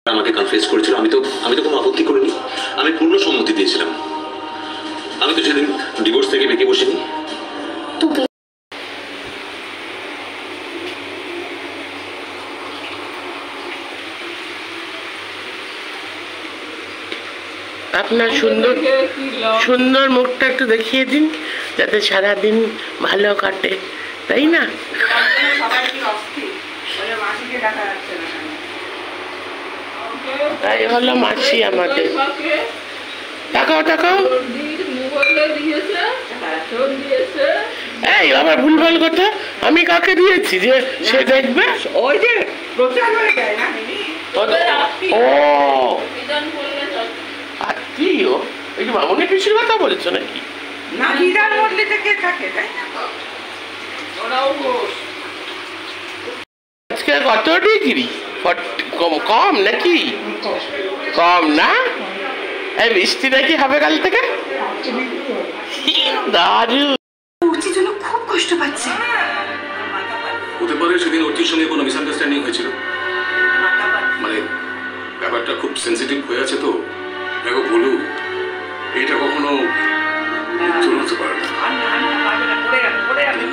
আমাকে কনফেস করেছিল, আমি তো কোনো আপত্তি করিনি, আমি পূর্ণ সম্মতি দিয়েছিলাম। আমি তো সেদিন ডিভোর্স থেকে বেঁকে বসিনি। আপনার সুন্দর সুন্দর মুখটা একটু দেখিয়ে দিন, যাতে সারাদিন ভালো কাটে, তাই না? তাই হলো মাসি আমাদের। তাকাও তাকাও, এই আবার ভুলভাল কথা, আমি কাকে দিয়েছি যে সে দেখবে? ওই যে ও আত্মীয়, এই যে মামুনি পিসির কথা বলছো নাকি? আজকে কত ডিগ্রি? কম নাকি? কম না? এই বৃষ্টি নাকি হবে কাল থেকে? দারুণ। অর্চির জন্য খুব কষ্ট পাচ্ছে। হতে পারে সেদিন অর্চির সঙ্গে কোনো মিসআন্ডারস্ট্যান্ডিং হয়েছিল, মানে ব্যাপারটা খুব সেন্সিটিভ হয়ে আছে তো। দেখো বলু, এটা কখনো হতে পারে না।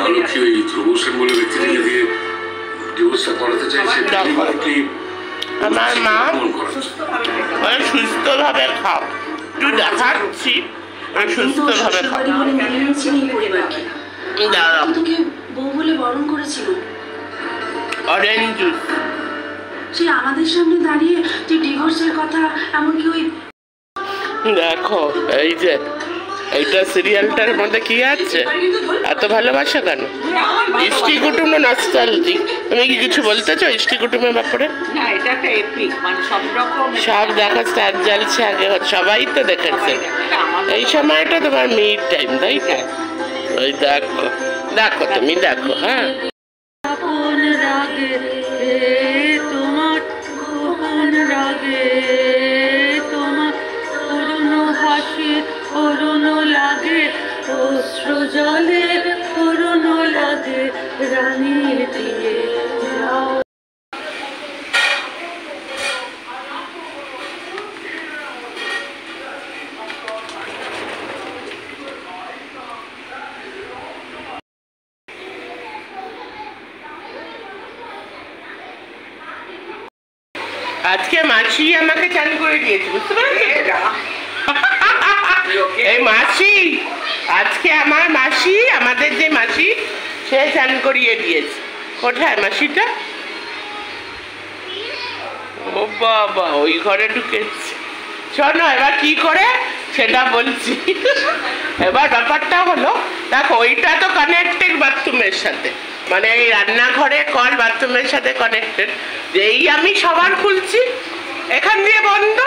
ভালো কি ওই ধ্রুব সেন বলে ব্যক্তিকে দিয়ে ডিভোর্সটা করাতে চাইছে। আমার মা সুস্থ ভাবে খাও, একটু দেখাচ্ছি সুস্থ ভাবে খাও। বউ বলে বরণ করেছিল, অরেঞ্জ জুস। সে আমাদের সামনে দাঁড়িয়ে যে ডিভোর্সের কথা, এমনকি ওই দেখো এই যে এইটা সিরিয়ালটার মধ্যে কি আছে, এত ভালোবাসা কেন? ইষ্টি কুটুম নস্টালজিক। তুমি কি কিছু বলতে চাও ইষ্টি কুটুমের ব্যাপারে? সব দেখা স্টার জ্বালছে আগে, সবাই তো দেখেছে। এই সময়টা তোমার মিড টাইম, তাই তো? ওই দেখো দেখো, তুমি দেখো। হ্যাঁ, জলে করুণ লাগে রানীর দিয়ে যাও। আজকে মাসি আমাকে চান করে দিয়েছে, বুঝতে পারছো? এই মাসি, আজকে আমার মাসি, আমাদের যে মাসি, সে চান করিয়ে দিয়েছে। কোথায় মাসিটা? ও বাবা, ওই ঘরে ঢুকেছে। শোনো, এবার কি করে সেটা বলছি। এবার ব্যাপারটা হলো, দেখো ওইটা তো কানেক্টেড বাথরুমের সাথে, মানে এই রান্নাঘরে কল বাথরুমের সাথে কানেক্টেড। যেই আমি সবার খুলছি, এখান দিয়ে বন্ধ,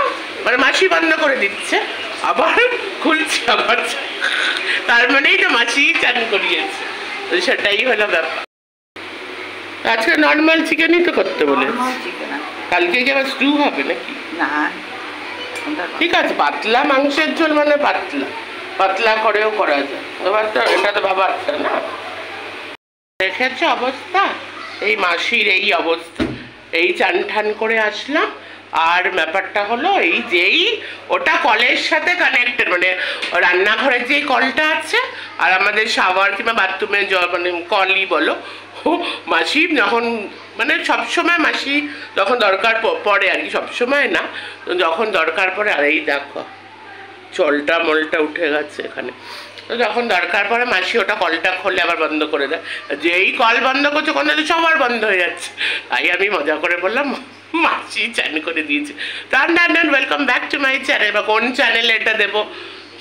মানে মাসি বন্ধ করে দিচ্ছে, আবার খুলছি আবার, তার মানেই তো মাসি চান করিয়েছে। তো সেটাই হলো ব্যাপার। আজকে নর্মাল চিকেনই তো করতে বলে, কালকে কি আবার স্টু হবে নাকি? না ঠিক আছে, পাতলা মাংসের ঝোল মানে পাতলা পাতলা করেও করা যায়। এবার তো এটা তো ব্যাপারটা না। দেখেছে অবস্থা, এই মাসির এই অবস্থা। এই চান ঠান করে আসলাম, আর ব্যাপারটা হলো এই যেই ওটা কলের সাথে কানেক্টেড, মানে রান্নাঘরের যেই কলটা আছে আর আমাদের শাওয়ার কিংবা বাথরুমে মানে কলই বলো, মাসি যখন মানে সবসময় মাসি যখন দরকার পড়ে আর কি, সবসময় না, যখন দরকার পড়ে। আর এই দেখো চলটা মলটা উঠে গেছে এখানে। তো যখন দরকার পড়ে মাসি ওটা কলটা খোলে আবার বন্ধ করে দেয়। যেই কল বন্ধ করছে কোনো সবার বন্ধ হয়ে যাচ্ছে। তাই আমি মজা করে বললাম মাসি চান করে দিয়েছে। টান welcome back to my channel. বা কোন চ্যানেলে এটা দেবো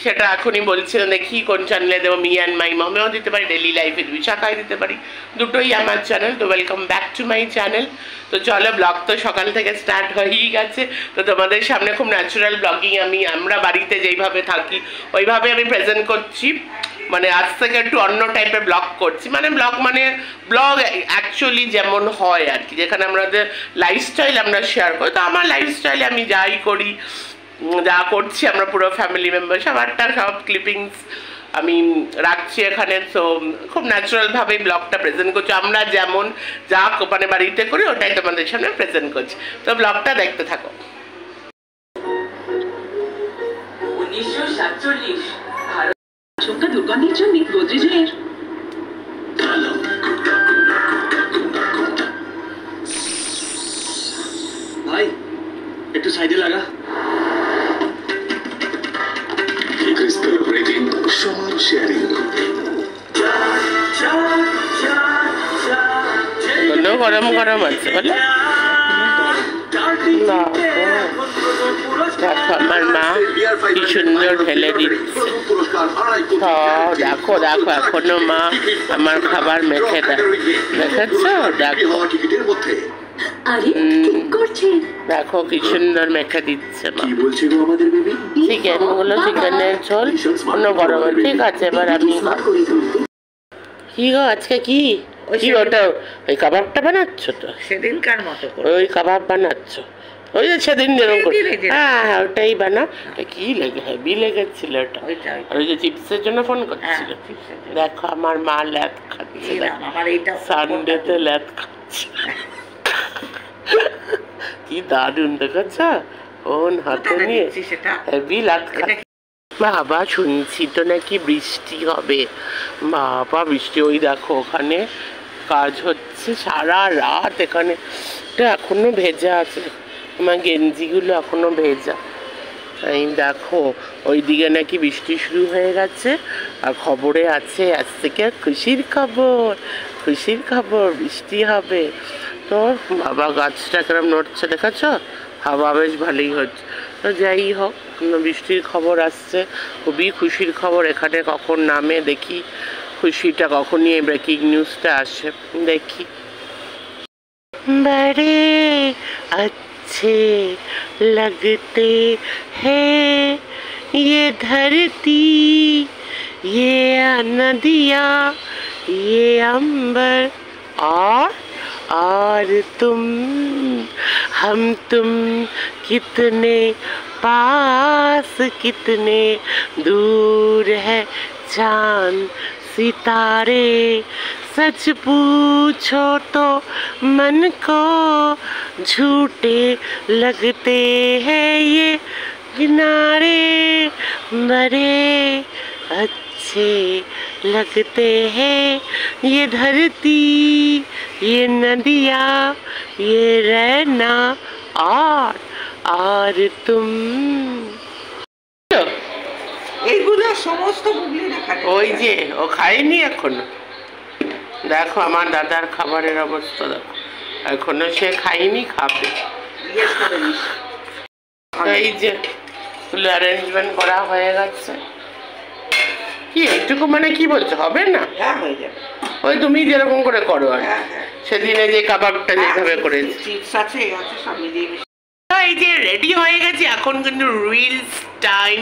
সেটা এখনই বলছি না, দেখি কোন চ্যানেলে দেবো। মি অ্যান্ড মাই মমেও দিতে পারি, ডেলি লাইফে বিশাখায় দিতে পারি, দুটোই আমার চ্যানেল। তো welcome back to my channel. তো চলো, ব্লগ তো সকাল থেকে স্টার্ট হয়েই গেছে। তো তোমাদের সামনে খুব ন্যাচারাল ব্লগিং, আমরা বাড়িতে যেইভাবে থাকি ওইভাবে আমি প্রেজেন্ট করছি। মানে আজ থেকে একটু অন্য টাইপের ব্লগ করছি, মানে ব্লগ অ্যাকচুয়ালি যেমন হয় আর কি, যেখানে আমাদের লাইফস্টাইল আমরা শেয়ার করি। তো আমার লাইফস্টাইলে আমি যাই করি, যা করছি, আমরা পুরো ফ্যামিলি মেম্বার সবারটা সব ক্লিপিংস আমি রাখছি এখানে। তো খুব ন্যাচারালভাবেই ব্লগটা প্রেজেন্ট করছি, আমরা যেমন যা মানে বাড়িতে করি ওটাই তোমাদের সামনে প্রেজেন্ট করছি। তো ব্লগটা দেখতে থাকো। 1947 ভারত আশঙ্কা দুর্গন্ধের জন্য গোদরেজের ভাই একটু সাইডে লাগা। সমান শেয়ারিং গরম গরম আছে বলে না, দেখো আমার মা কি সুন্দর ঢেলে দিচ্ছে। দেখো দেখো এখনো মা আমার খাবার মেখে দেয়, দেখেছ? দেখো দেখো কি সুন্দর মেখে দিচ্ছে মা। চিকেন গুলো, চিকেনের ঝোল কোনো গরম। ঠিক আছে, এবার আমি কি গো আজকে কি কি ওটা ওই কাবাবটা বানাচ্ছ? তো সেদিনকার মতো ওই কাবাব বানাচ্ছ, ওই যে সেদিন যেরকম, হ্যাঁ হ্যাঁ ওটাই বানাও। কি লেগে হেভি লেগেছিল ওটা। আর ওই যে চিপসের জন্য ফোন করছিল। দেখো আমার মা ল্যাদ খাচ্ছে, সানডেতে ল্যাদ খাচ্ছে, কি দারুণ দেখেছ? ফোন হাতে নিয়ে হেভি ল্যাদ খাচ্ছে। বাবা শুনছি তো নাকি বৃষ্টি হবে, বাবা বৃষ্টি। ওই দেখো ওখানে কাজ হচ্ছে সারা রাত, এখানে এখনো ভেজা আছে, আমার গেঞ্জিগুলো এখনো ভেজা। এই দেখো ওইদিকে নাকি বৃষ্টি শুরু হয়ে গেছে, আর খবরে আছে আজ থেকে খুশির খবর, খুশির খবর, বৃষ্টি হবে। তো বাবা গাছটা কেরম নড়ছে দেখেছ? হাওয়া বেশ ভালোই হচ্ছে। তো যাই হোক, বৃষ্টির খবর আসছে, খুবই খুশির খবর। এখানে কখন নামে দেখি, খুশিটা কখনই এই ব্রেকিং নিউজটা আসে দেখি। बड़े अच्छे लगते हैं ये धरती, ये नदियाँ, ये अंबर और तुम, हम तुम कितने पास कितने दूर है चांद सितारे, सच पूछो तो मन को झूठे लगते हैं ये किनारे, बड़े अच्छे लगते हैं ये धरती, ये नदियाँ, ये रहना और तुम। এইগুলো সমস্ত গুগলি লেখা। ওই যে ও খায়নি এখনো, দেখো আমার দাদার খাবারের অবস্থা দেখো, এখনো সে খায়নি, খাবে। এই যে অ্যারেঞ্জমেন্ট করা হয়ে গেছে। কি এইটুকু মানে কি বলছো, হবে না? হয়ে যাবে, ওই তুমি যেরকম করে করো আর সেদিনে যে কাবাবটা যেভাবে করেছি। চিপস আছে সব মিলিয়ে। এই যে রেডি হয়ে গেছি, এখন কিন্তু রিলস টাইম।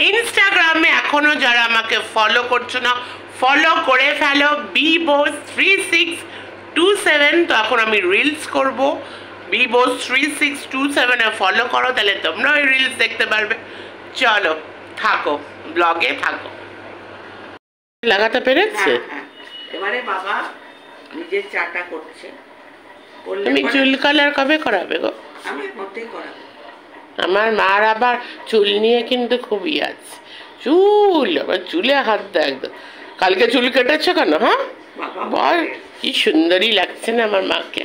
ইনস্টাগ্রামে এখনো যারা আমাকে ফলো করছো না, ফলো করে ফেলো bboss3627। তো এখন আমি রিলস করব, bboss3627 ফলো করো, তাহলে তোমরা ওই রিলস দেখতে পারবে। চলো থাকো, ব্লগে থাকো। লাগাতে পেরেছে? এবারে বাবা নিজের চাটা করছে। তুমি চুল কালার কবে করাবে গো? আমি মতেই করাবো। আমার মার আবার চুল নিয়ে কিন্তু খুবই আছে, চুল আবার চুলে হাত দেয় একদম। কালকে চুল কেটেছো কেন? হ্যাঁ বল, কি সুন্দরী লাগছে না আমার মাকে,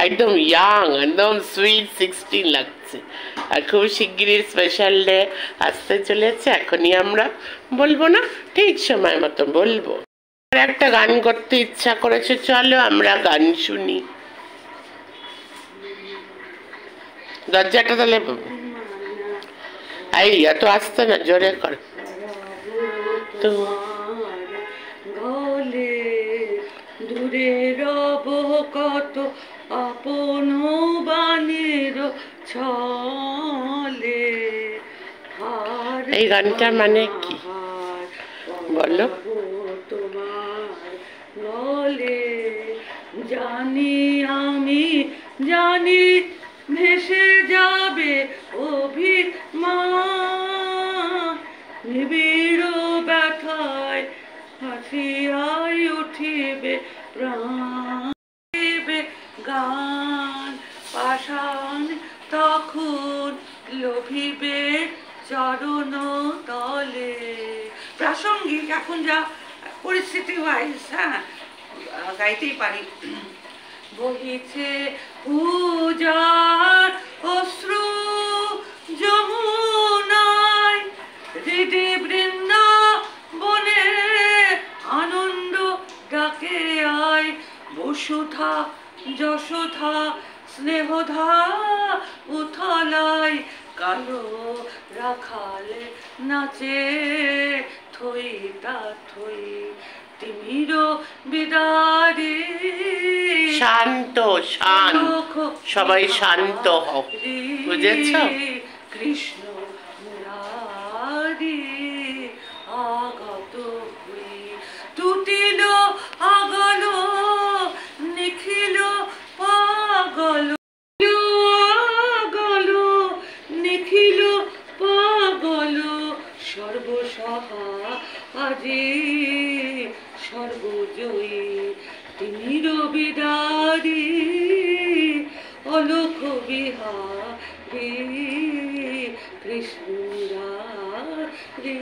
একদম ইয়াং, একদম সুইট 16 লাগছে। আর খুব শিগগিরই স্পেশাল ডে আসতে চলেছে, এখনই আমরা বলবো না, ঠিক সময় মতো বলবো। আর একটা গান করতে ইচ্ছা করেছে, চলো আমরা গান শুনি। দরজাটা তাহলে এই এত আসতে না, জোরে কর। তো গলে দূরে রব কত আপন বাণীর ছলে। এই গানটার মানে কি বলো? তোমার গলে জানি আমি, জানি ভেসে যাবে অভিমান, নিবিড় ব্যথায় প্রাণ দেবে গান পাষাণ তখন লোভিবে চরণ তলে। প্রাসঙ্গিক এখন যা পরিস্থিতি ওয়াইজ, হ্যাঁ গাইতেই পারি। বহিছে পূজার অশ্রু যমুনায়, হৃদি বৃন্দাবনে আনন্দ ডাকে আয়। বসুধা যশোধা স্নেহধা উথলায়, কালো রাখালে নাচে থই তা থই। তিমির বিদারি শান্ত শান্ত, সবাই শান্ত হও, বুঝেছ? কৃষ্ণ মুরারি আগত হই, টুটিল আগল নিখিল পাগল, আগল নিখিল পাগল। সর্বসহা আজি সর্বজয়ী, তিমির বিদারি অলোক বিহারী কৃষ্ণ মুরারি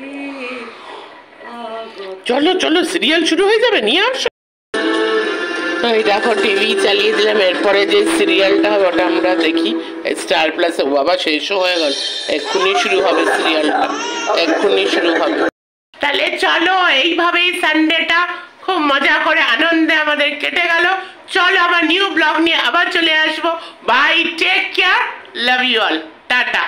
আগত। চলো চলো, সিরিয়াল শুরু হয়ে যাবে, নিয়ে আসো। এই দেখো টিভি চালিয়ে দিলাম, এরপরে যে সিরিয়ালটা হবে ওটা আমরা দেখি স্টার প্লাসে। বাবা শেষও হয়ে গেল, এক্ষুনি শুরু হবে সিরিয়ালটা, এক্ষুনি শুরু হবে। তাহলে চলো, এইভাবেই সানডেটা খুব মজা করে আনন্দে আমাদের কেটে গেল। চলো আবার নিউ ব্লগ নিয়ে আবার চলে আসবো। Bye, take care, love you all, tata.